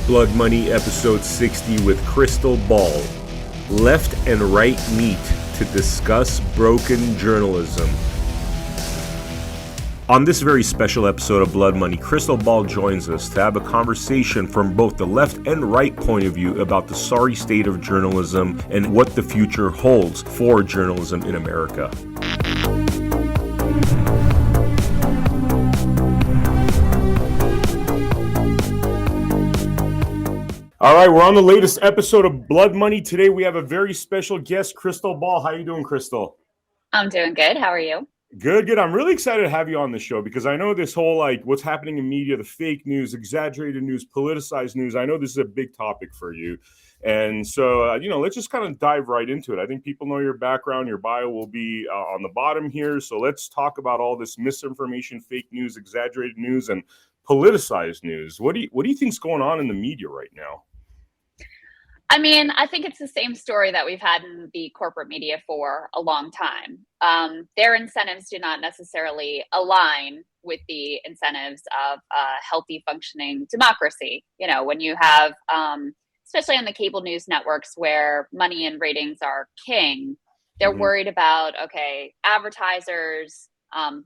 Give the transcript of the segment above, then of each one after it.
Blood Money episode 60 with Krystal Ball. Left and right meet to discuss broken journalism. On this very special episode of Blood Money, Krystal Ball joins us to have a conversation from both the left and right point of view about the sorry state of journalism and what the future holds for journalism in America. All right, we're on the latest episode of Blood Money. Today we have a very special guest, Krystal Ball. How you doing, Krystal? I'm doing good. How are you? Good. I'm really excited to have you on the show because I know this whole, what's happening in media, the fake news, exaggerated news, politicized news. I know this is a big topic for you. And so, let's just kind of dive right into it. I think people know your background. Your bio will be on the bottom here. So let's talk about all this misinformation, fake news, exaggerated news, and politicized news. What do you think's going on in the media right now? I mean, I think it's the same story that we've had in the corporate media for a long time. Their incentives do not necessarily align with the incentives of a healthy functioning democracy. You know, when you have, especially on the cable news networks where money and ratings are king, they're worried about, advertisers.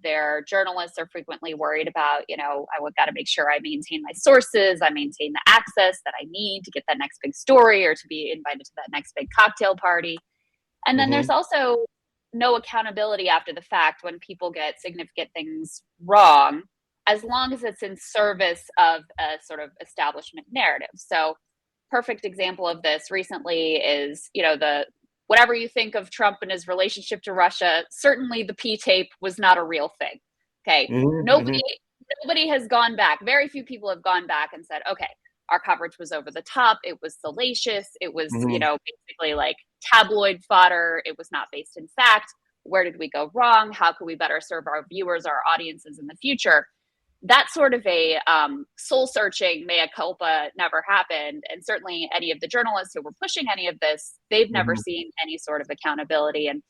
Their journalists are frequently worried about, I got to make sure I maintain my sources, I maintain the access that I need to get that next big story or to be invited to that next big cocktail party. And then there's also no accountability after the fact when people get significant things wrong, as long as it's in service of a sort of establishment narrative. So perfect example of this recently is, whatever you think of Trump and his relationship to Russia, certainly the P-tape was not a real thing. Okay. Nobody has gone back. Very few people have gone back and said, okay, our coverage was over the top. It was salacious. It was, basically like tabloid fodder. It was not based in fact. Where did we go wrong? How can we better serve our viewers, our audiences in the future? That sort of a soul-searching mea culpa never happened. And certainly any of the journalists who were pushing any of this, they've never seen any sort of accountability. And,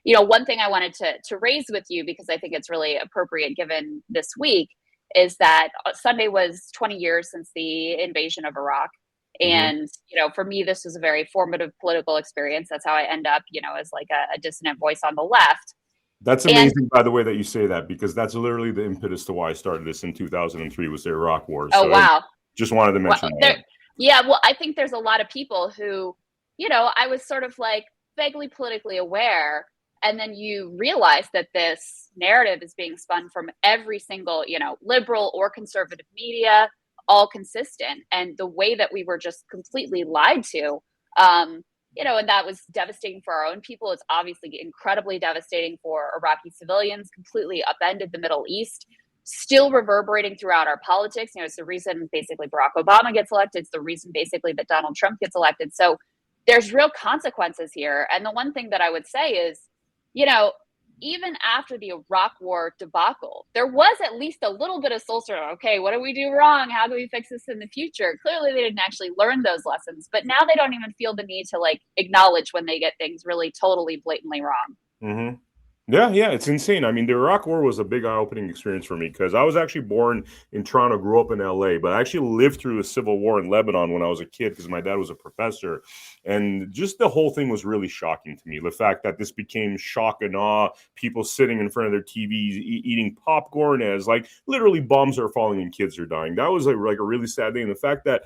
one thing I wanted to raise with you, because I think it's really appropriate given this week, is that Sunday was 20 years since the invasion of Iraq. And, for me, this was a very formative political experience. That's how I end up, as like a dissonant voice on the left. That's amazing, by the way, that you say that, because that's literally the impetus to why I started this in 2003 was the Iraq War. Oh, wow. Just wanted to mention that. Yeah, well, I think there's a lot of people who, I was sort of like vaguely politically aware. And then you realize that this narrative is being spun from every single, liberal or conservative media, all consistent. And the way that we were just completely lied to, and that was devastating for our own people. It's obviously incredibly devastating for Iraqi civilians, completely upended the Middle East, still reverberating throughout our politics. It's the reason basically Barack Obama gets elected. It's the reason basically that Donald Trump gets elected. So there's real consequences here. And the one thing that I would say is, even after the Iraq War debacle, there was at least a little bit of soul searching. Okay, what did we do wrong? How do we fix this in the future? Clearly, they didn't actually learn those lessons, but now they don't even feel the need to acknowledge when they get things really totally blatantly wrong. Yeah, it's insane. I mean, the Iraq War was a big eye-opening experience for me because I was actually born in Toronto, grew up in LA, but I actually lived through a civil war in Lebanon when I was a kid because my dad was a professor. And just the whole thing was really shocking to me. The fact that this became shock and awe, people sitting in front of their TVs, eating popcorn as literally bombs are falling and kids are dying. That was a really sad thing. And the fact that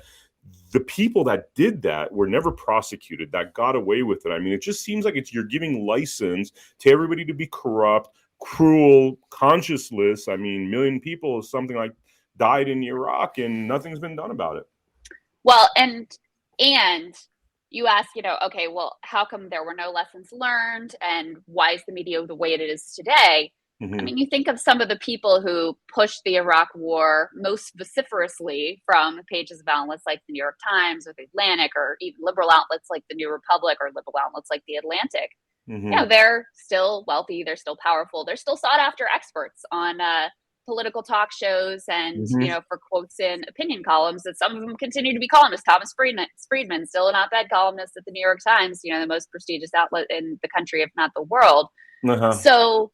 the people that did that were never prosecuted, that got away with it. I mean, it just seems like you're giving license to everybody to be corrupt, cruel, conscienceless. I mean, million people, something like died in Iraq and nothing's been done about it. Well, and you ask, okay, well, how come there were no lessons learned and why is the media the way it is today? I mean, you think of some of the people who pushed the Iraq War most vociferously from pages of outlets like the New York Times or the Atlantic, or even liberal outlets like the New Republic or liberal outlets like the Atlantic. They're still wealthy, they're still powerful, they're still sought after experts on political talk shows and, for quotes in opinion columns, that some of them continue to be columnists. Thomas Friedman, still an op-ed columnist at the New York Times, the most prestigious outlet in the country, if not the world. So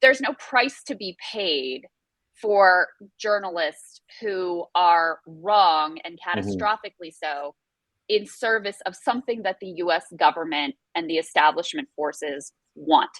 there's no price to be paid for journalists who are wrong and Mhm. catastrophically so in service of something that the US government and the establishment forces want.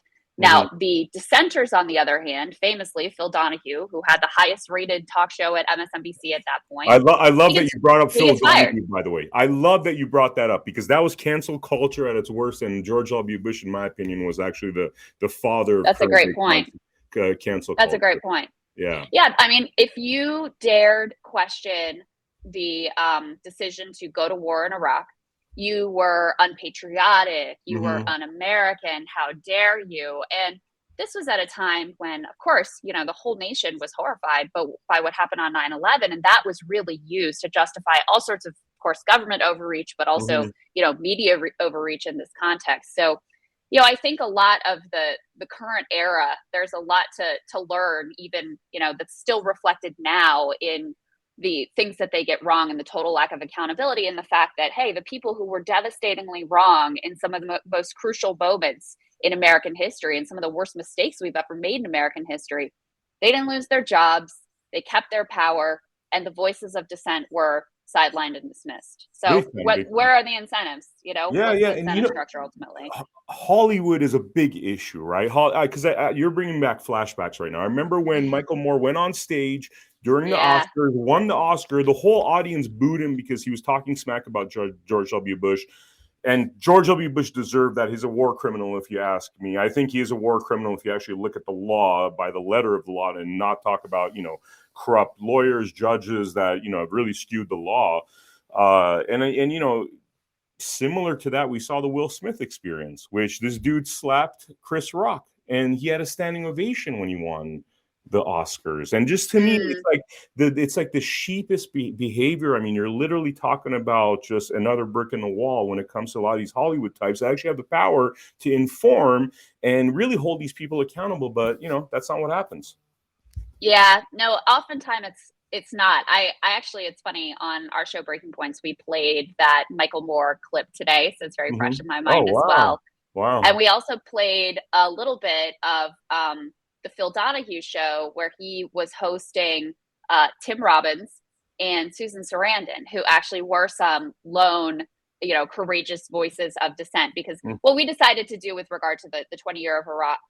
Now, the dissenters, on the other hand, famously Phil Donahue, who had the highest rated talk show at MSNBC at that point, I love that you brought up he Phil gets fired. Donahue, by the way. I love that you brought that up because that was cancel culture at its worst, and George W. Bush, in my opinion, was actually the father of That's a great current point. cancel That's culture. a great point. Yeah. Yeah, I mean, if you dared question the decision to go to war in Iraq, you were unpatriotic, you were un-American, how dare you? And this was at a time when, of course, you know, the whole nation was horrified by what happened on 9/11, and that was really used to justify all sorts of course, government overreach, but also, you know, media overreach in this context. So, you know, I think a lot of the current era, there's a lot to learn, even, you know, that's still reflected now in the things that they get wrong and the total lack of accountability, and the fact that, hey, the people who were devastatingly wrong in some of the most crucial moments in American history and some of the worst mistakes we've ever made in American history, they didn't lose their jobs, they kept their power, and the voices of dissent were sidelined and dismissed. So where are the incentives? You know, what's the incentive structure ultimately? Hollywood is a big issue, right? Because you're bringing back flashbacks right now. I remember when Michael Moore went on stage during the Oscars, won the Oscar, the whole audience booed him because he was talking smack about George W. Bush. And George W. Bush deserved that. He's a war criminal, if you ask me. I think he is a war criminal if you actually look at the law by the letter of the law and not talk about, you know, corrupt lawyers, judges that, you know, have really skewed the law. And you know, similar to that, we saw the Will Smith experience, which this dude slapped Chris Rock, and he had a standing ovation when he won the Oscars. And just to me, it's like the sheepish behavior. I mean, you're literally talking about just another brick in the wall when it comes to a lot of these Hollywood types that actually have the power to inform and really hold these people accountable. But, you know, that's not what happens. Yeah, no, oftentimes it's not. I actually, it's funny, on our show Breaking Points, we played that Michael Moore clip today, so it's very fresh in my mind as well. Wow. And we also played a little bit of the Phil Donahue show where he was hosting Tim Robbins and Susan Sarandon, who actually were some lone, you know, courageous voices of dissent. Because what we decided to do with regard to the 20-year of Iraq,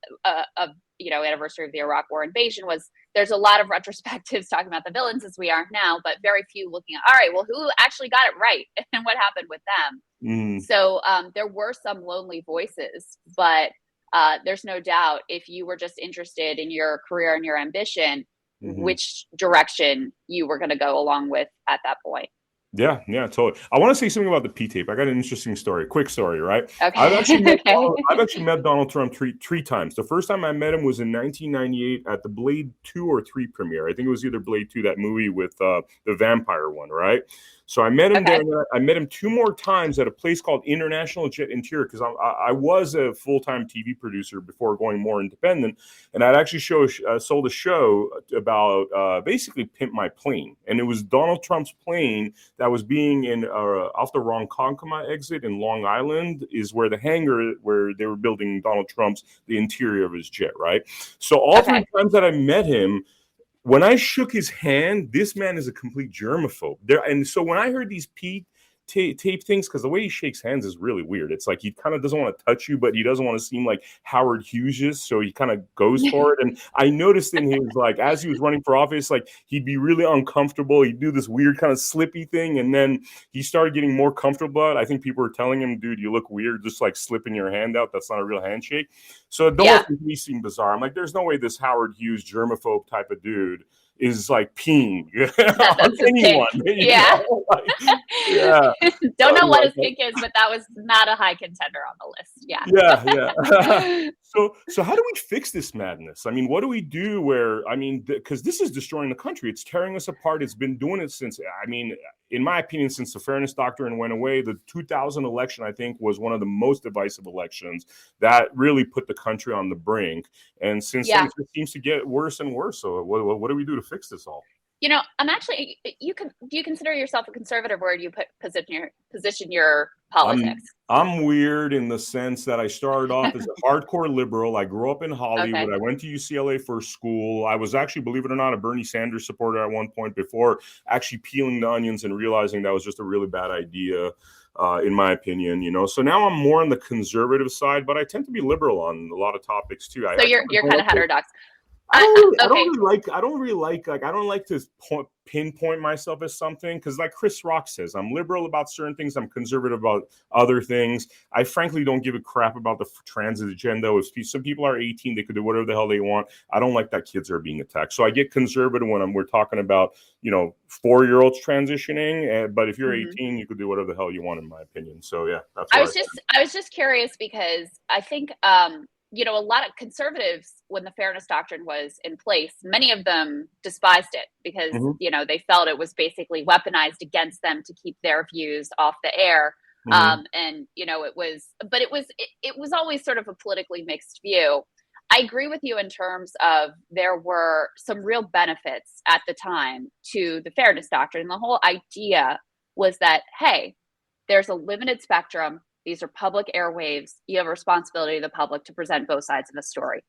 you know, anniversary of the Iraq War invasion was, there's a lot of retrospectives talking about the villains as we are now, but very few looking at, all right, well, who actually got it right and what happened with them? So there were some lonely voices, but there's no doubt if you were just interested in your career and your ambition, which direction you were going to go along with at that point. Yeah, totally. I want to say something about the P-tape. I got an interesting story, quick story, right? Okay. I've actually met Donald Trump three times. The first time I met him was in 1998 at the Blade 2 or 3 premiere. I think it was either Blade 2, that movie with the vampire one, right? So I met him there. And I met him 2 more times at a place called International Jet Interior, because I was a full-time TV producer before going more independent, and I'd actually sold a show about basically Pimp My Plane, and it was Donald Trump's plane that was being in off the Ronkonkoma exit in Long Island is where the hangar where they were building Donald Trump's, the interior of his jet, right? So all 3 times that I met him, when I shook his hand, this man is a complete germaphobe. And so when I heard these tape things, because the way he shakes hands is really weird. It's like he kind of doesn't want to touch you, but he doesn't want to seem like Howard Hughes is, so he kind of goes for it. And I noticed in his, like, as he was running for office, like, he'd be really uncomfortable. He'd do this weird kind of slippy thing, and then he started getting more comfortable. I think people were telling him, dude, you look weird just like slipping your hand out. That's not a real handshake. So it almost made me seem bizarre. I'm like, there's no way this Howard Hughes germaphobe type of dude is like peeing on anyone. Don't know what his kink is, but that was not a high contender on the list. So how do we fix this madness? I mean, what do we do because this is destroying the country. It's tearing us apart. It's been doing it since, I mean, in my opinion, since the Fairness Doctrine went away. The 2000 election, I think, was one of the most divisive elections that really put the country on the brink. And since then, it seems to get worse and worse. So what do we do to fix this all? I'm actually. Do you consider yourself a conservative, or do you position your politics? I'm weird in the sense that I started off as a hardcore liberal. I grew up in Hollywood. Okay. I went to UCLA for school. I was actually, believe it or not, a Bernie Sanders supporter at one point before actually peeling the onions and realizing that was just a really bad idea, in my opinion. So now I'm more on the conservative side, but I tend to be liberal on a lot of topics too. So you're kind of heterodox. I don't like to pinpoint myself as something, because like Chris Rock says, I'm liberal about certain things, I'm conservative about other things. I frankly don't give a crap about the transit agenda. If some people are 18, they could do whatever the hell they want. I don't like that kids are being attacked. So I get conservative when we're talking about 4-year-olds transitioning. But if you're 18, you could do whatever the hell you want, in my opinion. So yeah, that's. I was just curious because I think a lot of conservatives, when the Fairness Doctrine was in place, many of them despised it because, they felt it was basically weaponized against them to keep their views off the air. It was always sort of a politically mixed view. I agree with you in terms of there were some real benefits at the time to the Fairness Doctrine. The whole idea was that, hey, there's a limited spectrum. These are public airwaves. You have a responsibility to the public to present both sides of the story.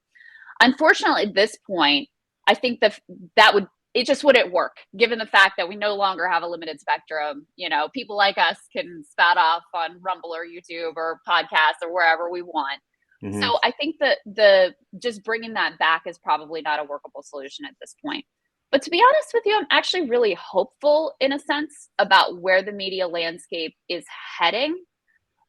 Unfortunately, at this point, I think it just wouldn't work, given the fact that we no longer have a limited spectrum. People like us can spout off on Rumble or YouTube or podcasts or wherever we want. So I think that the just bringing that back is probably not a workable solution at this point. But to be honest with you, I'm actually really hopeful in a sense about where the media landscape is heading,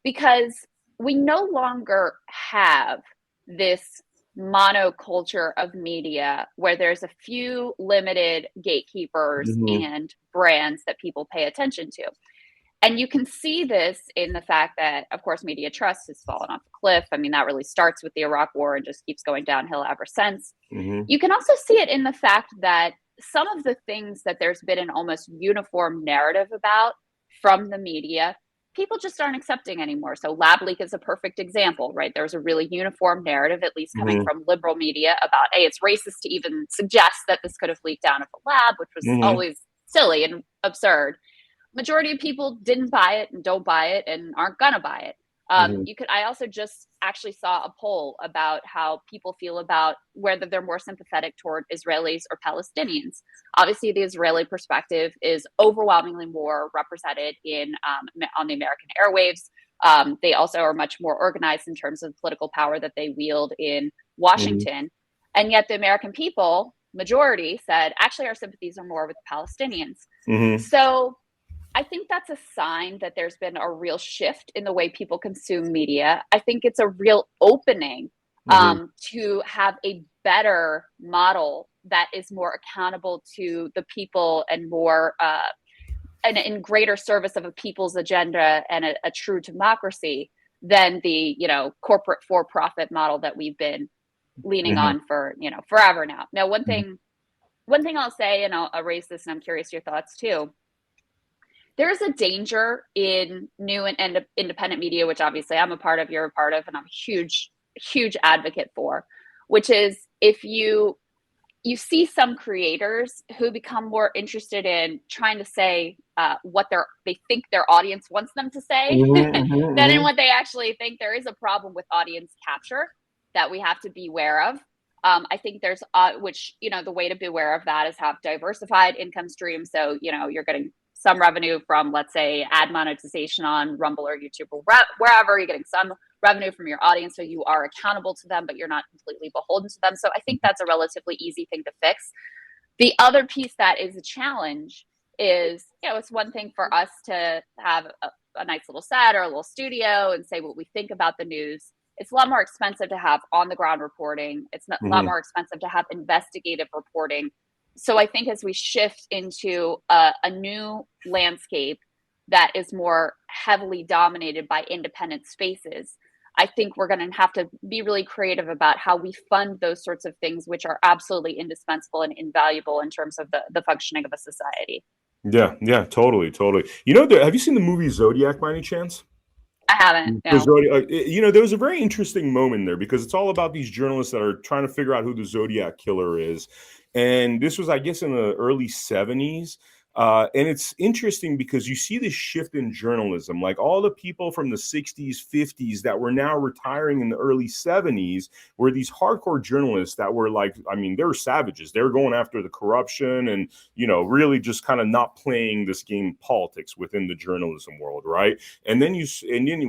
because we no longer have this monoculture of media where there's a few limited gatekeepers and brands that people pay attention to. And you can see this in the fact that, of course, media trust has fallen off a cliff. I mean, that really starts with the Iraq War and just keeps going downhill ever since. You can also see it in the fact that some of the things that there's been an almost uniform narrative about from the media, people just aren't accepting anymore. So lab leak is a perfect example, right? There's a really uniform narrative, at least coming from liberal media, about, hey, it's racist to even suggest that this could have leaked out of a lab, which was always silly and absurd. Majority of people didn't buy it and don't buy it and aren't gonna buy it. I also just actually saw a poll about how people feel about whether they're more sympathetic toward Israelis or Palestinians. Obviously, the Israeli perspective is overwhelmingly more represented on the American airwaves. They also are much more organized in terms of political power that they wield in Washington. And yet the American people, majority, said, actually, our sympathies are more with the Palestinians. So I think that's a sign that there's been a real shift in the way people consume media. I think it's a real opening to have a better model that is more accountable to the people and more and in greater service of a people's agenda and a true democracy than the corporate for-profit model that we've been leaning on for forever now. Now, one thing I'll say, and I'll raise this, and I'm curious your thoughts too. There's a danger in new and independent media, which obviously I'm a part of, you're a part of, and I'm a huge advocate for, which is if you see some creators who become more interested in trying to say what they think their audience wants them to say than in what they actually think. There is a problem with audience capture that we have to be aware of. I think there's the way to be aware of that is have diversified income streams. So, you're getting some revenue from, let's say, ad monetization on Rumble or YouTube or wherever. You're getting some revenue from your audience, so you are accountable to them, but you're not completely beholden to them. So I think that's a relatively easy thing to fix. The other piece that is a challenge is, it's one thing for us to have a nice little set or a little studio and say what we think about the news. It's a lot more expensive to have on-the-ground reporting. It's a lot more expensive to have investigative reporting. So I think as we shift into a new landscape that is more heavily dominated by independent spaces, I think we're going to have to be really creative about how we fund those sorts of things, which are absolutely indispensable and invaluable in terms of the functioning of a society. Yeah, totally. Have you seen the movie Zodiac by any chance? I haven't. No. There was a very interesting moment there because it's all about these journalists that are trying to figure out who the Zodiac killer is. And this was, I guess, in the early 70s. And it's interesting because you see this shift in journalism, like all the people from the 60s, 50s that were now retiring in the early 70s were these hardcore journalists that were like, I mean, they were savages. They were going after the corruption and, really just kind of not playing this game of politics within the journalism world, right? And then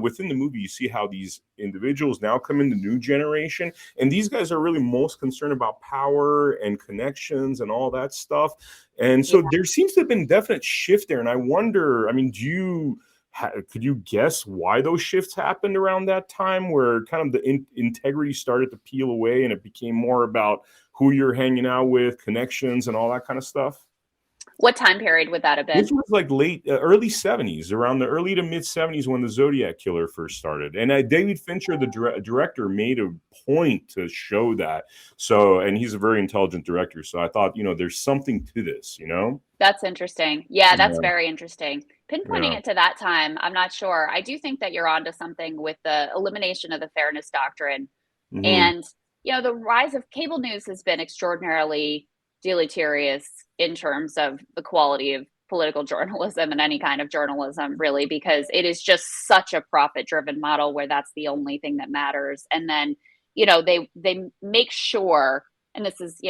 within the movie, you see how these individuals now come in the new generation, and these guys are really most concerned about power and connections and all that stuff. And so there seems to have been definite shift there. And I wonder, I mean, could you guess why those shifts happened around that time, where kind of the integrity started to peel away and it became more about who you're hanging out with, connections, and all that kind of stuff? What time period would that have been? This was like early 70s, around the early to mid 70s when the Zodiac Killer first started. And David Fincher, the director, made a point to show that. So, and he's a very intelligent director. So I thought, there's something to this, That's interesting. Yeah, that's very interesting. Pinpointing it to that time, I'm not sure. I do think that you're onto something with the elimination of the fairness doctrine. Mhm. And, the rise of cable news has been extraordinarily deleterious in terms of the quality of political journalism and any kind of journalism, really, because it is just such a profit-driven model where that's the only thing that matters. And then, they make sure, and this is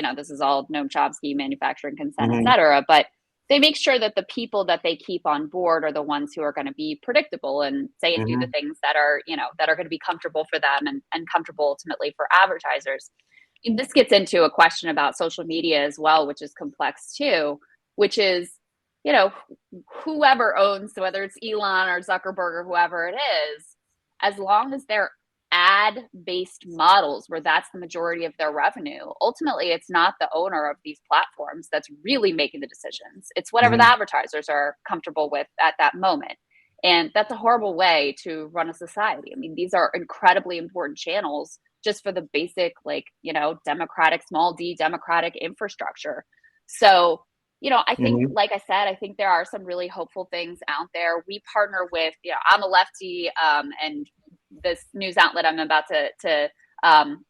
all Noam Chomsky, manufacturing consent, et cetera, but they make sure that the people that they keep on board are the ones who are going to be predictable and say and do the things that are, that are going to be comfortable for them and comfortable ultimately for advertisers. And this gets into a question about social media as well, which is complex too, which is, whoever owns, whether it's Elon or Zuckerberg or whoever it is, as long as they're ad-based models where that's the majority of their revenue, ultimately it's not the owner of these platforms that's really making the decisions. It's whatever the advertisers are comfortable with at that moment. And that's a horrible way to run a society. I mean, these are incredibly important channels just for the basic, democratic, small d democratic infrastructure. So, I think, like I said, I think there are some really hopeful things out there. We partner with, I'm a lefty, and this news outlet I'm about to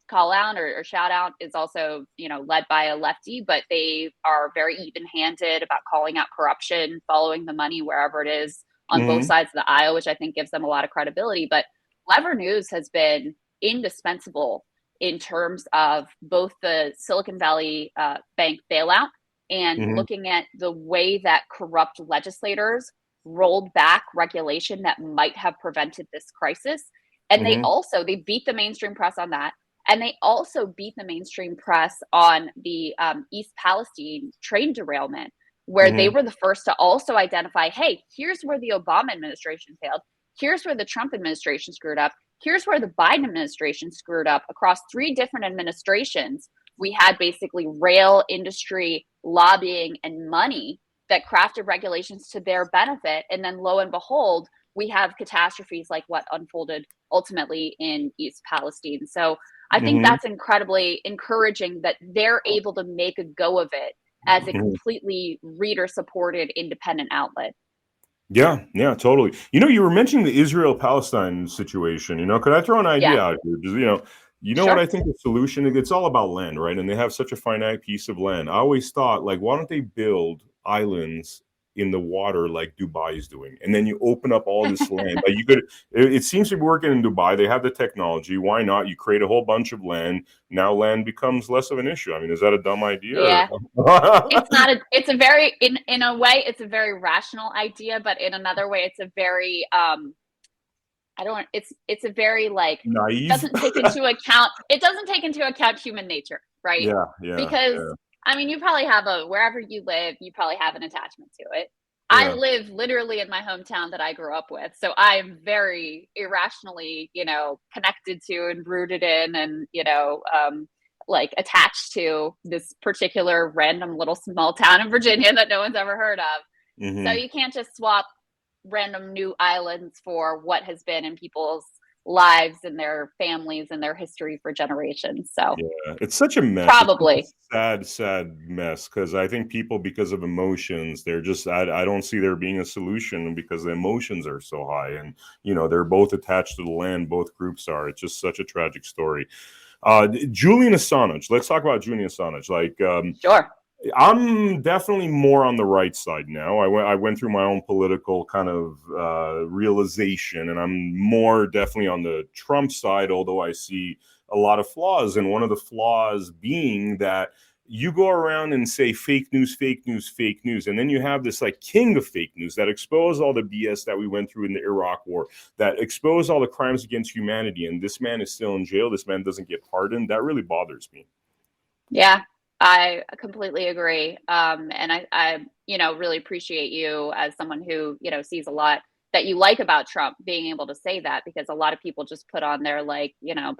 call out or shout out is also, led by a lefty, but they are very even-handed about calling out corruption, following the money wherever it is on both sides of the aisle, which I think gives them a lot of credibility. But Lever News has been indispensable in terms of both the Silicon Valley bank bailout and looking at the way that corrupt legislators rolled back regulation that might have prevented this crisis. And they beat the mainstream press on that. And they also beat the mainstream press on the East Palestine train derailment, where they were the first to also identify, hey, here's where the Obama administration failed. Here's where the Trump administration screwed up. Here's where the Biden administration screwed up. Across 3 different administrations, we had basically rail industry lobbying and money that crafted regulations to their benefit. And then lo and behold, we have catastrophes like what unfolded ultimately in East Palestine. So I think that's incredibly encouraging that they're able to make a go of it as a completely reader-supported independent outlet. Yeah, totally. You were mentioning the Israel-Palestine situation. Could I throw an idea out here? Just, Sure. what I think the solution is? It's all about land, right? And they have such a finite piece of land. I always thought, like, why don't they build islands in the water like Dubai is doing, and then you open up all this land? Like it seems to be working in Dubai. They have the technology. Why not? You create a whole bunch of land. Now land becomes less of an issue. I mean, is that a dumb idea? Yeah. It's a very, in a way, it's a very rational idea, but in another way, it's a very, it's a very naive. It doesn't take into account human nature, right? Yeah. Because I mean, you probably have wherever you live, you probably have an attachment to it. Yeah. I live literally in my hometown that I grew up with. So I am very irrationally, connected to and rooted in and, attached to this particular random little small town in Virginia that no one's ever heard of. So you can't just swap random new islands for what has been in people's lives and their families and their history for generations. So yeah, it's such a mess. Probably sad mess, because I think people, because of emotions, they're just I don't see there being a solution because the emotions are so high, and they're both attached to the land. Both groups are. It's just such a tragic story. Julian Assange. Let's talk about Julian Assange. Sure. I'm definitely more on the right side now. I went through my own political kind of realization, and I'm more definitely on the Trump side, although I see a lot of flaws. And one of the flaws being that you go around and say fake news, fake news, fake news. And then you have this like king of fake news that expose all the BS that we went through in the Iraq war, that expose all the crimes against humanity. And this man is still in jail. This man doesn't get pardoned. That really bothers me. Yeah, I completely agree. And I, really appreciate you as someone who, sees a lot that you like about Trump being able to say that, because a lot of people just put on their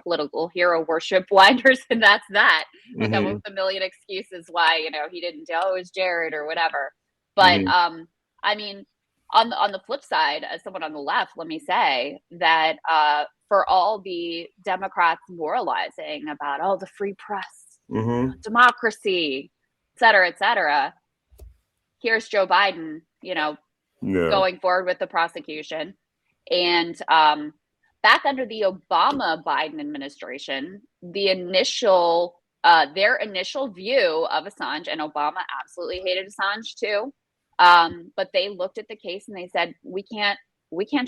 political hero worship blinders, and that's that. And come up with a million excuses why, he didn't do it was Jared or whatever. But I mean, on the flip side, as someone on the left, let me say that for all the Democrats moralizing about the free press, democracy, et cetera, here's Joe Biden, going forward with the prosecution. And back under the Obama-Biden administration, their initial view of Assange, and Obama absolutely hated Assange too, but they looked at the case and they said, we can't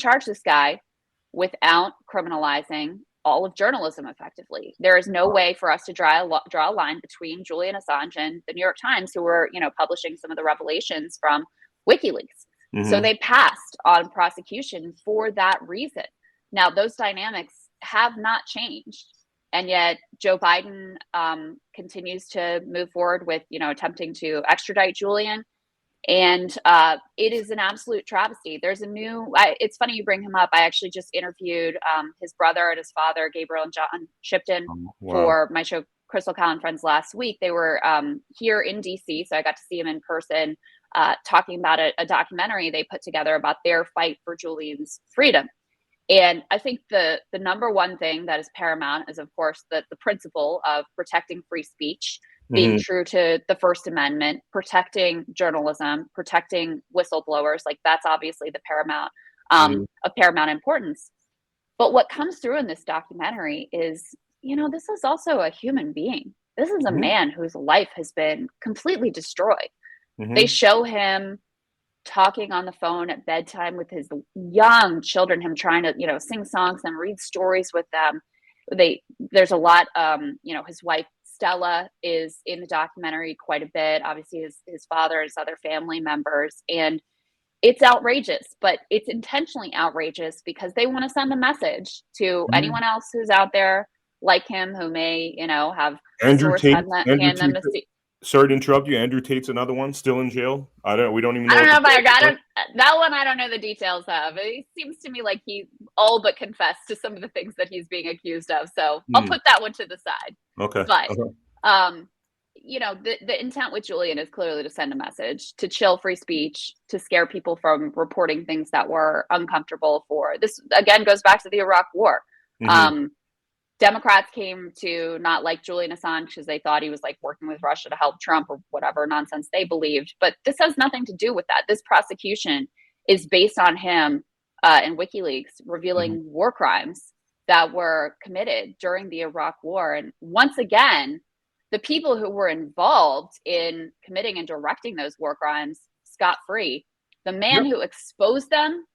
charge this guy without criminalizing all of journalism effectively. There is no way for us to draw a line between Julian Assange and the New York Times, who were, publishing some of the revelations from WikiLeaks. So they passed on prosecution for that reason. Now, those dynamics have not changed. And yet Joe Biden continues to move forward with, attempting to extradite Julian. And it is an absolute travesty. There's it's funny you bring him up. I actually just interviewed his brother and his father, Gabriel and John Shipton, for my show, Krystal Kyle Friends, last week. They were here in DC, so I got to see him in person, talking about a documentary they put together about their fight for Julian's freedom. And I think the number one thing that is paramount is, of course, the principle of protecting free speech, being true to the First Amendment, protecting journalism, protecting whistleblowers. Like, that's obviously the paramount of paramount importance. But what comes through in this documentary is, this is also a human being. This is a man whose life has been completely destroyed. They show him talking on the phone at bedtime with his young children, him trying to, sing songs and read stories with them. There's a lot, his wife, Stella, is in the documentary quite a bit. Obviously, his father, his other family members. And it's outrageous, but it's intentionally outrageous because they want to send a message to anyone else who's out there like him, who may, have Andrew Tate. hand them to see. Sorry to interrupt you. Andrew Tate's another one, still in jail. We don't even know. I don't know if I got it. That one I don't know the details of. It seems to me like he all but confessed to some of the things that he's being accused of. So I'll put that one to the side. Okay. But the intent with Julian is clearly to send a message, to chill free speech, to scare people from reporting things that were uncomfortable. For this, again, goes back to the Iraq War. Democrats came to not like Julian Assange because they thought he was working with Russia to help Trump or whatever nonsense they believed. But this has nothing to do with that. This prosecution is based on him and WikiLeaks revealing war crimes that were committed during the Iraq War. And once again, the people who were involved in committing and directing those war crimes scot-free. The man who exposed them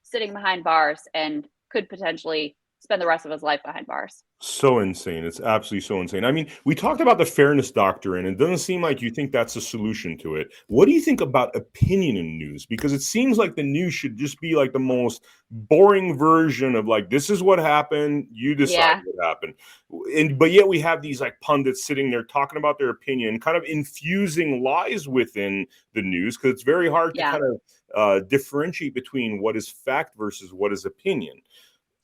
sitting behind bars and could potentially spend the rest of his life behind bars. So insane. It's absolutely so insane. I mean, we talked about the fairness doctrine, and it doesn't seem like you think that's a solution to it. What do you think about opinion in news? Because it seems like the news should just be the most boring version of this is what happened, you decide what happened. But yet we have these pundits sitting there talking about their opinion, kind of infusing lies within the news, because it's very hard to kind of differentiate between what is fact versus what is opinion.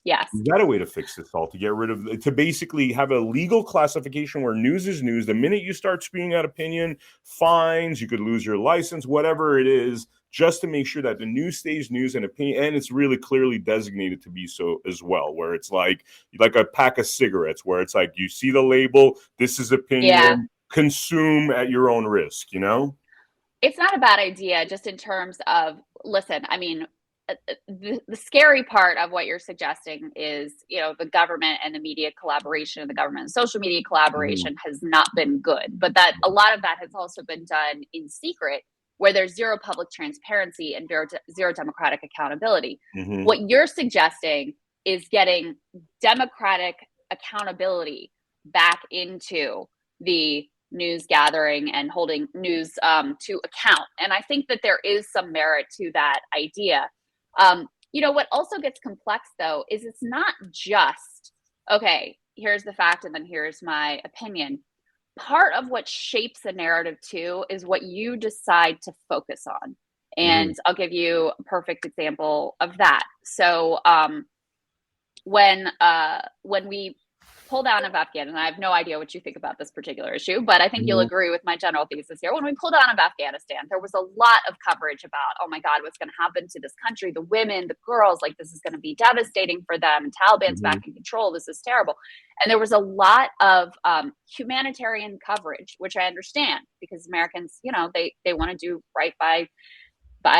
Yes. You got a way to fix this all, to basically have a legal classification where news is news. The minute you start spewing out opinion, fines, you could lose your license, whatever it is, just to make sure that the news stays news and opinion. And it's really clearly designated to be so as well, where it's like a pack of cigarettes, where it's you see the label, this is opinion, consume at your own risk, It's not a bad idea, just in terms of, listen, I mean, the scary part of what you're suggesting is, the government and the media collaboration, the government and social media collaboration has not been good, but that a lot of that has also been done in secret, where there's zero public transparency and zero democratic accountability. What you're suggesting is getting democratic accountability back into the news gathering and holding news to account. And I think that there is some merit to that idea. What also gets complex, though, is it's not just, okay, here's the fact and then here's my opinion. Part of what shapes a narrative, too, is what you decide to focus on. And I'll give you a perfect example of that. So when we pull down of Afghanistan, and I have no idea what you think about this particular issue, but I think you'll agree with my general thesis here. When we pulled out of Afghanistan, there was a lot of coverage about, oh my God, what's going to happen to this country, the women, the girls, like this is going to be devastating for them. And Taliban's back in control. This is terrible. And there was a lot of humanitarian coverage, which I understand, because Americans, they want to do right by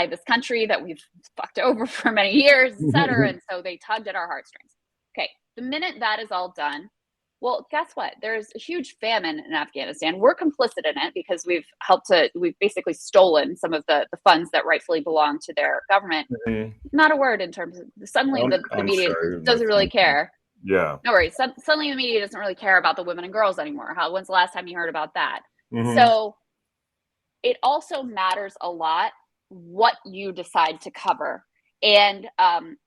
this country that we've fucked over for many years, et cetera. And so they tugged at our heartstrings. Okay. The minute that is all done, well, guess what? There's a huge famine in Afghanistan. We're complicit in it because we've basically stolen some of the funds that rightfully belong to their government. Not a word in terms of suddenly the media doesn't really care. Yeah. No worries. Suddenly the media doesn't really care about the women and girls anymore. When's the last time you heard about that? So it also matters a lot what you decide to cover. And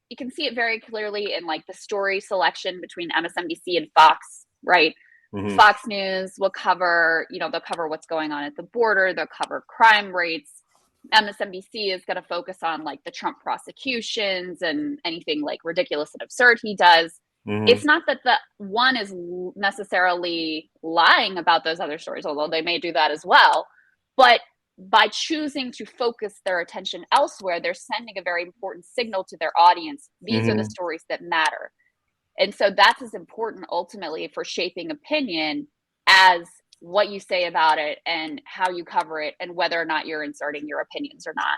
you can see it very clearly in like the story selection between MSNBC and Fox, right? Fox News will cover, they'll cover what's going on at the border. They'll cover crime rates. MSNBC is going to focus on like the Trump prosecutions and anything like ridiculous and absurd he does. It's not that the one is necessarily lying about those other stories, although they may do that as well. But by choosing to focus their attention elsewhere, they're sending a very important signal to their audience. These are the stories that matter. And so that's as important ultimately for shaping opinion as what you say about it and how you cover it and whether or not you're inserting your opinions or not.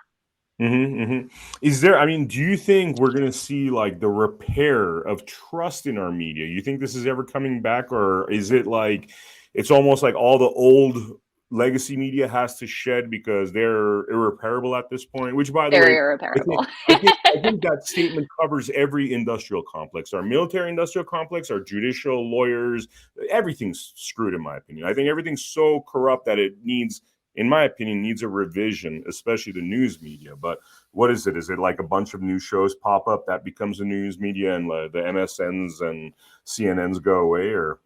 Is there, do you think we're going to see like the repair of trust in our media? You think this is ever coming back, or is it like, it's almost like all the old legacy media has to shed because they're irreparable at this point, which by the way, irreparable. I think that statement covers every industrial complex, our military industrial complex, our judicial lawyers, everything's screwed in my opinion. I think everything's so corrupt that it needs, in my opinion, needs a revision, especially the news media. But what is it? Is it like a bunch of new shows pop up that becomes a news media and the MSNs and CNNs go away, or?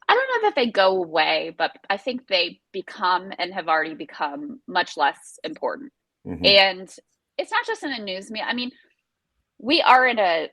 I don't know that they go away, but I think they become and have already become much less important. And it's not just in the news media. We are in a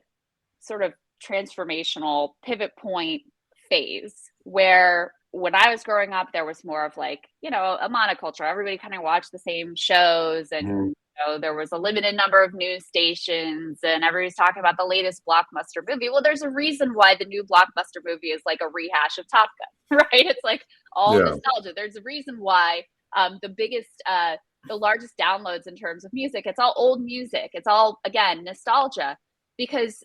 sort of transformational pivot point phase where when I was growing up, there was more of like, a monoculture. Everybody kind of watched the same shows and there was a limited number of news stations and everybody's talking about the latest blockbuster movie. Well, there's a reason why the new blockbuster movie is like a rehash of Top Gun, right? It's like all nostalgia. There's a reason why the largest downloads in terms of music, it's all old music. It's all, again, nostalgia, because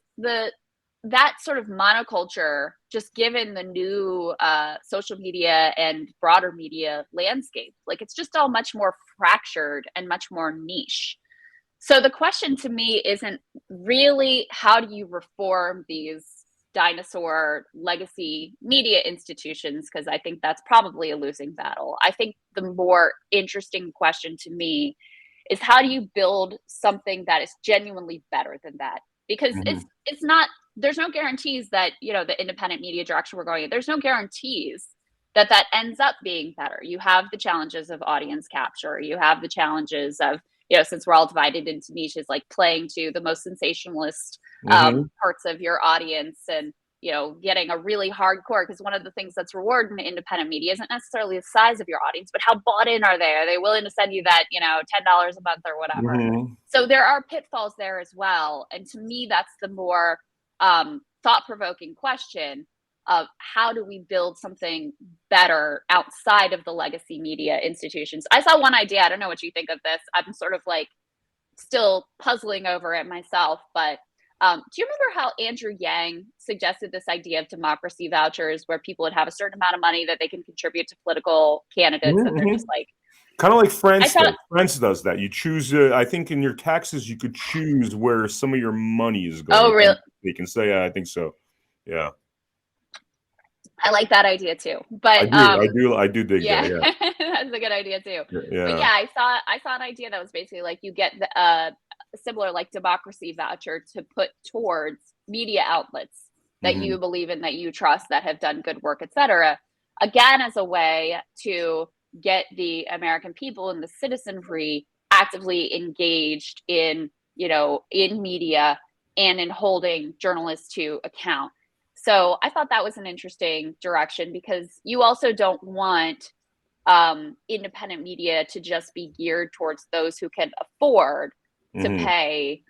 that sort of monoculture, just given the new social media and broader media landscape, like it's just all much more fractured and much more niche. So the question to me isn't really how do you reform these dinosaur legacy media institutions, because I think that's probably a losing battle. I think the more interesting question to me is how do you build something that is genuinely better than that? Because it's not, there's no guarantees that, the independent media direction we're going in, there's no guarantees that ends up being better. You have the challenges of audience capture. You have the challenges of, since we're all divided into niches, like playing to the most sensationalist parts of your audience and, getting a really hardcore, because one of the things that's rewarding in independent media isn't necessarily the size of your audience, but how bought in are they? Are they willing to send you that, $10 a month or whatever? So there are pitfalls there as well. And to me, that's the more thought-provoking question of how do we build something better outside of the legacy media institutions. I saw one idea. I don't know what you think of this. I'm sort of like still puzzling over it myself. But do you remember how Andrew Yang suggested this idea of democracy vouchers, where people would have a certain amount of money that they can contribute to political candidates, and they're just like, kind of like France thought, does. France does that. You choose, I think in your taxes, you could choose where some of your money is going. Oh, really? They can say, yeah, I think so. Yeah. I like that idea too. But I do dig yeah, that. Yeah. that's a good idea too. Yeah. But yeah, I saw an idea that was basically like you get similar like democracy voucher to put towards media outlets that you believe in, that you trust, that have done good work, etc. Again, as a way to get the American people and the citizenry actively engaged in, in media and in holding journalists to account. So I thought that was an interesting direction, because you also don't want independent media to just be geared towards those who can afford to pay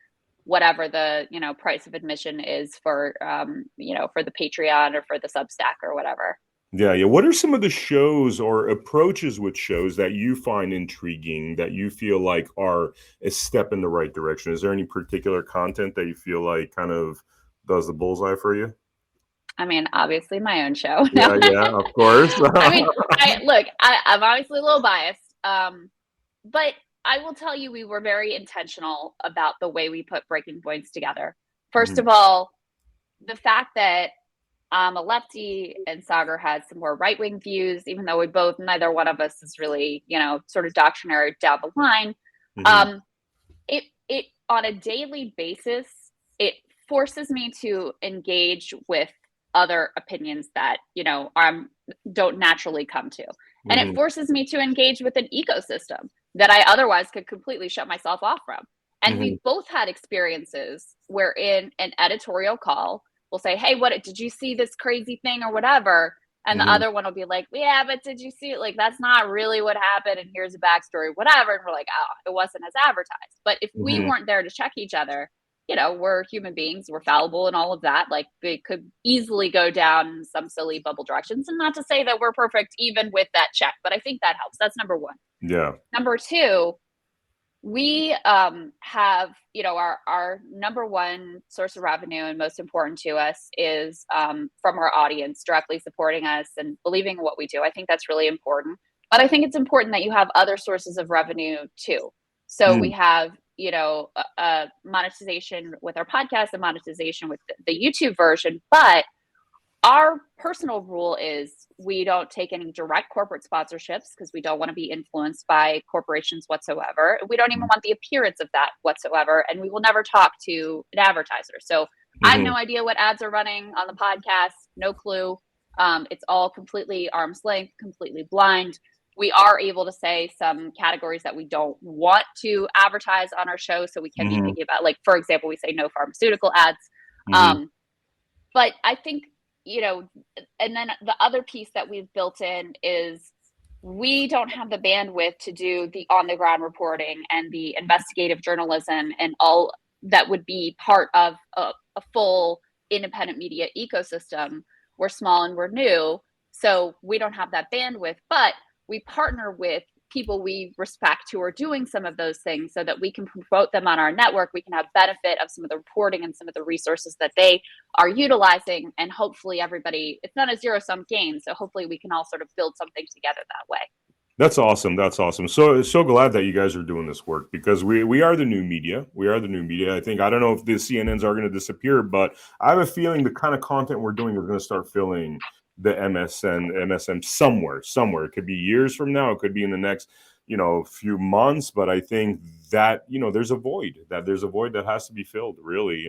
whatever the price of admission is for for the Patreon or for the Substack or whatever. Yeah. What are some of the shows or approaches with shows that you find intriguing, that you feel like are a step in the right direction? Is there any particular content that you feel like kind of does the bullseye for you? I mean, obviously my own show. Yeah, of course. I mean, I'm obviously a little biased, but I will tell you, we were very intentional about the way we put Breaking Points together. First of all, the fact that I'm a lefty and Saagar has some more right-wing views, even though neither one of us is really, sort of doctrinary down the line. It on a daily basis, it forces me to engage with other opinions that, don't naturally come to. And it forces me to engage with an ecosystem that I otherwise could completely shut myself off from. And we've both had experiences where in an editorial call, we'll say, hey, what did you see this crazy thing or whatever? And the other one will be like, yeah, but did you see it? Like, that's not really what happened. And here's a backstory, whatever. And we're like, oh, it wasn't as advertised. But if we weren't there to check each other, we're human beings, we're fallible and all of that. Like, it could easily go down some silly bubble directions. And not to say that we're perfect even with that check, but I think that helps. That's number one. Yeah. Number two, we have, our number one source of revenue and most important to us is from our audience directly supporting us and believing in what we do. I think that's really important. But I think it's important that you have other sources of revenue too. So we have, a monetization with our podcast and monetization with the YouTube version. But our personal rule is we don't take any direct corporate sponsorships, because we don't want to be influenced by corporations whatsoever. We don't even want the appearance of that whatsoever. And we will never talk to an advertiser. So I have no idea what ads are running on the podcast. No clue. It's all completely arm's length, completely blind. We are able to say some categories that we don't want to advertise on our show. So we can be thinking about, like, for example, we say no pharmaceutical ads. But I think, and then the other piece that we've built in is we don't have the bandwidth to do the on the ground reporting and the investigative journalism and all that would be part of a full independent media ecosystem. We're small and we're new, so we don't have that bandwidth, but we partner with people we respect who are doing some of those things so that we can promote them on our network. We can have benefit of some of the reporting and some of the resources that they are utilizing. And hopefully everybody, it's not a zero-sum game. So hopefully we can all sort of build something together that way. That's awesome. That's awesome. So glad that you guys are doing this work, because we are the new media. We are the new media. I don't know if the CNNs are going to disappear, but I have a feeling the kind of content we're doing is going to start filling the MSM somewhere. It could be years from now. It could be in the next, few months. But I think that, there's a void that has to be filled, really,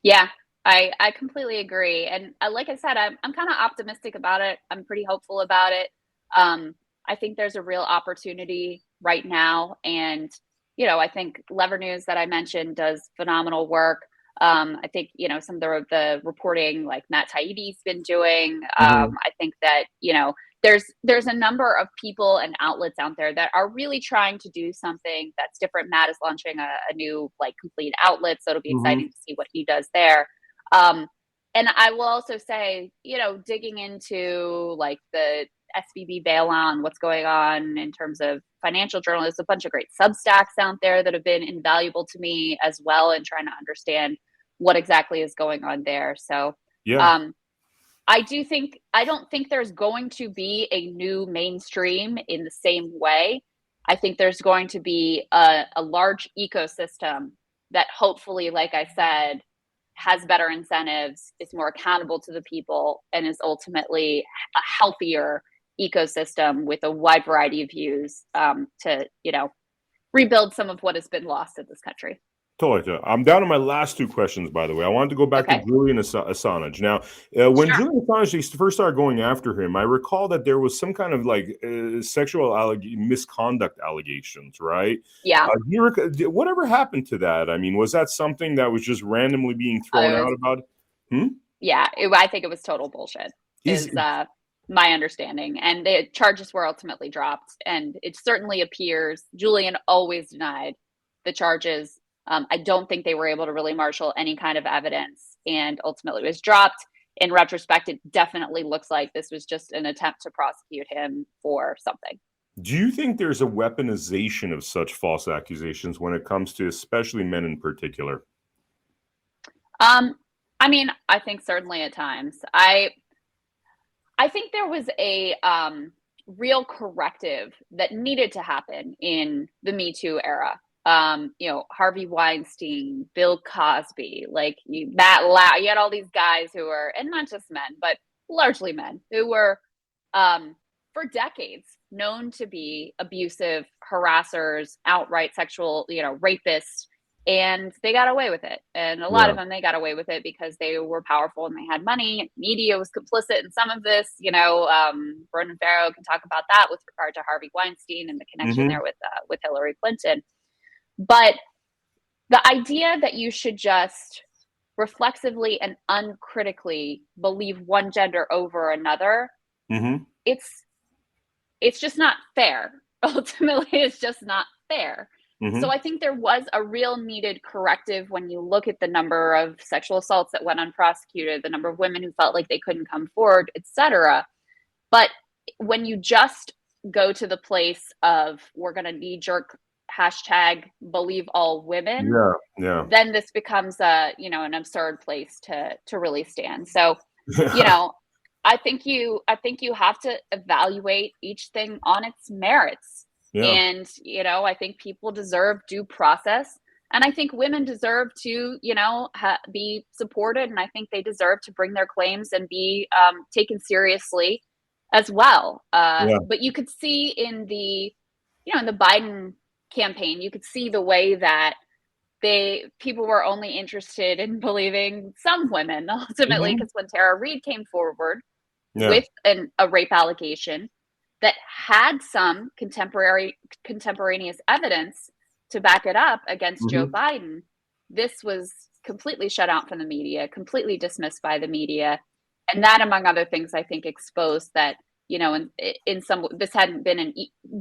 Yeah, I completely agree. And like I said, I'm kind of optimistic about it. I'm pretty hopeful about it. I think there's a real opportunity right now. And, I think Lever News that I mentioned does phenomenal work. I think, some of the reporting like Matt Taibbi's been doing. I think that, there's a number of people and outlets out there that are really trying to do something that's different. Matt is launching a new like complete outlet. So it'll be exciting to see what he does there. And I will also say, digging into like the SVB bailout, what's going on in terms of financial journalists, a bunch of great Substacks out there that have been invaluable to me as well in trying to understand what exactly is going on there. So Yeah. I don't think there's going to be a new mainstream in the same way. I think there's going to be a large ecosystem that hopefully, like I said, has better incentives, is more accountable to the people, and is ultimately a healthier ecosystem with a wide variety of views to, rebuild some of what has been lost in this country. Totally. I'm down to my last two questions, by the way. I wanted to go back to Julian Assange. Now, when Julian Assange, they first started going after him, I recall that there was some kind of like sexual misconduct allegations, right? Yeah. Whatever happened to that? I mean, was that something that was just randomly being thrown out about? Yeah, I think it was total bullshit. Is my understanding, and the charges were ultimately dropped. And it certainly appears Julian always denied the charges. I don't think they were able to really marshal any kind of evidence, and ultimately it was dropped. In retrospect, it definitely looks like this was just an attempt to prosecute him for something. Do you think there's a weaponization of such false accusations when it comes to especially men in particular? I mean, I think certainly at times. I think there was a real corrective that needed to happen in the Me Too era. Harvey Weinstein, Bill Cosby, you had all these guys who were, and not just men, but largely men, who were for decades known to be abusive, harassers, outright sexual, rapists, and they got away with it. And a lot of them, they got away with it because they were powerful and they had money. Media was complicit in some of this. Brendan Farrow can talk about that with regard to Harvey Weinstein and the connection there with Hillary Clinton. But the idea that you should just reflexively and uncritically believe one gender over another, it's just not fair. Ultimately, it's just not fair. So I think there was a real needed corrective when you look at the number of sexual assaults that went unprosecuted, the number of women who felt like they couldn't come forward, etc. But when you just go to the place of we're going to knee-jerk hashtag believe all women, then this becomes an absurd place to really stand. So, I think you have to evaluate each thing on its merits. And, I think people deserve due process, and I think women deserve to, be supported. And I think they deserve to bring their claims and be taken seriously as well. But you could see in the Biden campaign, you could see the way that people were only interested in believing some women ultimately, because when Tara Reid came forward with a rape allegation that had some contemporaneous evidence to back it up against Joe Biden, this was completely shut out from the media, completely dismissed by the media. And that, among other things, I think exposed that, this hadn't been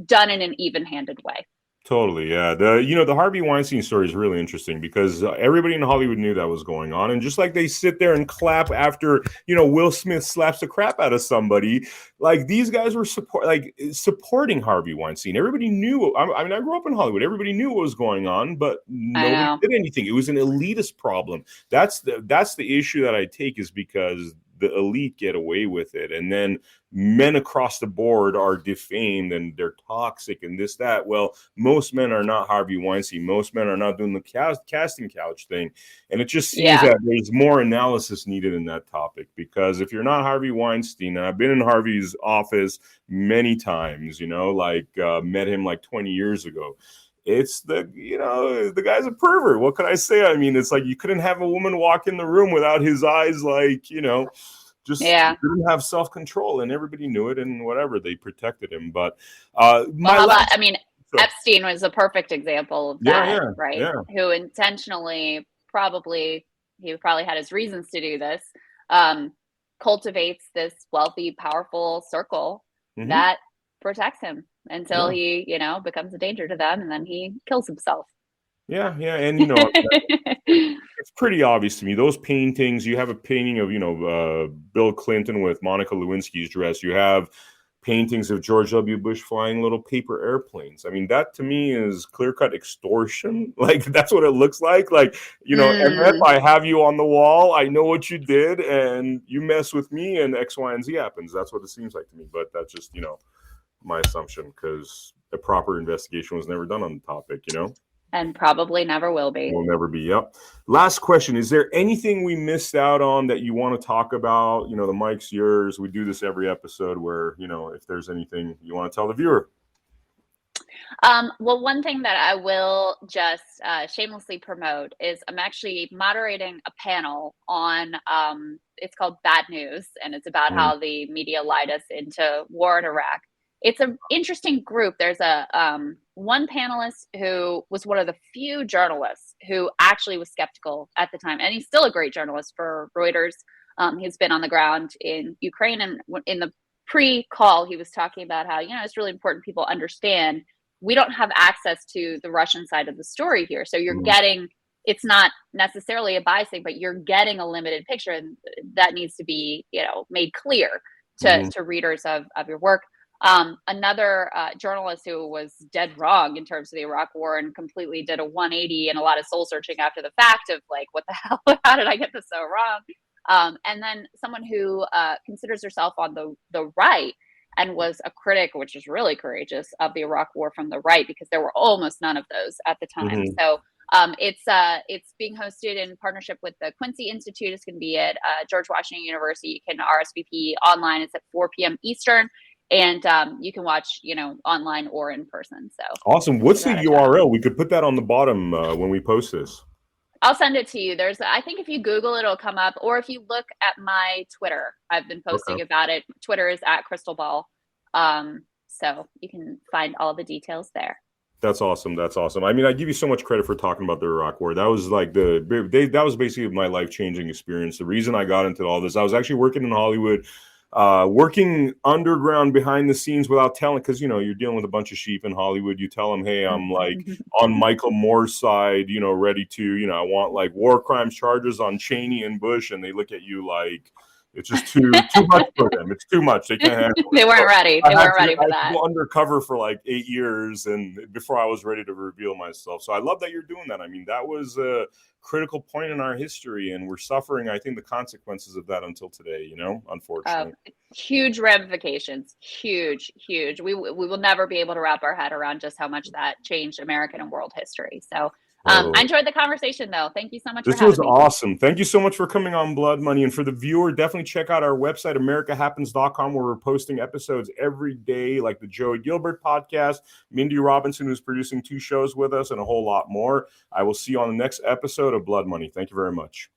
done in an even-handed way. Totally, yeah. The Harvey Weinstein story is really interesting because everybody in Hollywood knew that was going on, and just like they sit there and clap after Will Smith slaps the crap out of somebody, like these guys were supporting Harvey Weinstein. Everybody knew. I mean, I grew up in Hollywood. Everybody knew what was going on, but nobody did anything. It was an elitist problem. That's the issue that I take, is because the elite get away with it, and then men across the board are defamed and they're toxic and this, that. Well, most men are not Harvey Weinstein. Most men are not doing the casting couch thing. And it just seems that there's more analysis needed in that topic, because if you're not Harvey Weinstein, and I've been in Harvey's office many times, met him like 20 years ago. It's the guy's a pervert. What can I say? I mean, it's like you couldn't have a woman walk in the room without his eyes, didn't have self-control, and everybody knew it, and whatever, they protected him. But Epstein was a perfect example of that, right? Yeah. Who intentionally, he probably had his reasons to do this, cultivates this wealthy, powerful circle that protects him until he, becomes a danger to them, and then he kills himself. Yeah, and it's pretty obvious to me. Those paintings, you have a painting of Bill Clinton with Monica Lewinsky's dress. You have paintings of George W. Bush flying little paper airplanes. I mean, that to me is clear-cut extortion. Like, that's what it looks like. Like, you know, MF, I have you on the wall. I know what you did, and you mess with me, and X, Y, and Z happens. That's what it seems like to me. But that's just, you know, my assumption, because a proper investigation was never done on the topic, you know? And probably never will be. Will never be. Yep. Last question. Is there anything we missed out on that you want to talk about? You know, the mic's yours. We do this every episode where, you know, if there's anything you want to tell the viewer. Well, one thing that I will just shamelessly promote is I'm actually moderating a panel on, it's called Bad News, and it's about how the media lied us into war in Iraq. It's an interesting group. There's a one panelist who was one of the few journalists who actually was skeptical at the time, and he's still a great journalist for Reuters. He's been on the ground in Ukraine, and in the pre-call, he was talking about how, you know, it's really important people understand we don't have access to the Russian side of the story here. So you're getting, it's not necessarily a bias thing, but you're getting a limited picture, and that needs to be, you know, made clear to readers of your work. Another journalist who was dead wrong in terms of the Iraq war and completely did a 180 and a lot of soul searching after the fact of like, what the hell, how did I get this so wrong? And then someone who considers herself on the right and was a critic, which is really courageous, of the Iraq war from the right, because there were almost none of those at the time. So it's being hosted in partnership with the Quincy Institute. It's going to be at George Washington University. You can RSVP online. It's at 4 p.m. Eastern. And you can watch, you know, online or in person. So awesome. What's the URL? We could put that on the bottom when we post this. I'll send it to you. I think if you Google it, it'll come up. Or if you look at my Twitter, I've been posting about it. Twitter is at Krystal Ball. So you can find all the details there. That's awesome. That's awesome. I mean, I give you so much credit for talking about the Iraq war. That was like that was basically my life-changing experience. The reason I got into all this, I was actually working in Hollywood, working underground behind the scenes without telling, because, you know, you're dealing with a bunch of sheep in Hollywood. You tell them, hey, I'm like on Michael Moore's side, you know, ready to, you know, I want like war crimes charges on Cheney and Bush, and they look at you like it's just too much for them. It's too much. They can't handle it. They weren't ready. They weren't ready for that. I was undercover for like 8 years, and before I was ready to reveal myself. So I love that you're doing that. I mean, that was a critical point in our history, and we're suffering, I think, the consequences of that until today, you know, unfortunately. Huge ramifications. Huge. We will never be able to wrap our head around just how much that changed American and world history. So I enjoyed the conversation, though. Thank you so much. This was awesome. Thank you so much for coming on Blood Money. And for the viewer, definitely check out our website, americahappens.com, where we're posting episodes every day, like the Joey Gilbert podcast, Mindy Robinson, who's producing 2 shows with us, and a whole lot more. I will see you on the next episode of Blood Money. Thank you very much.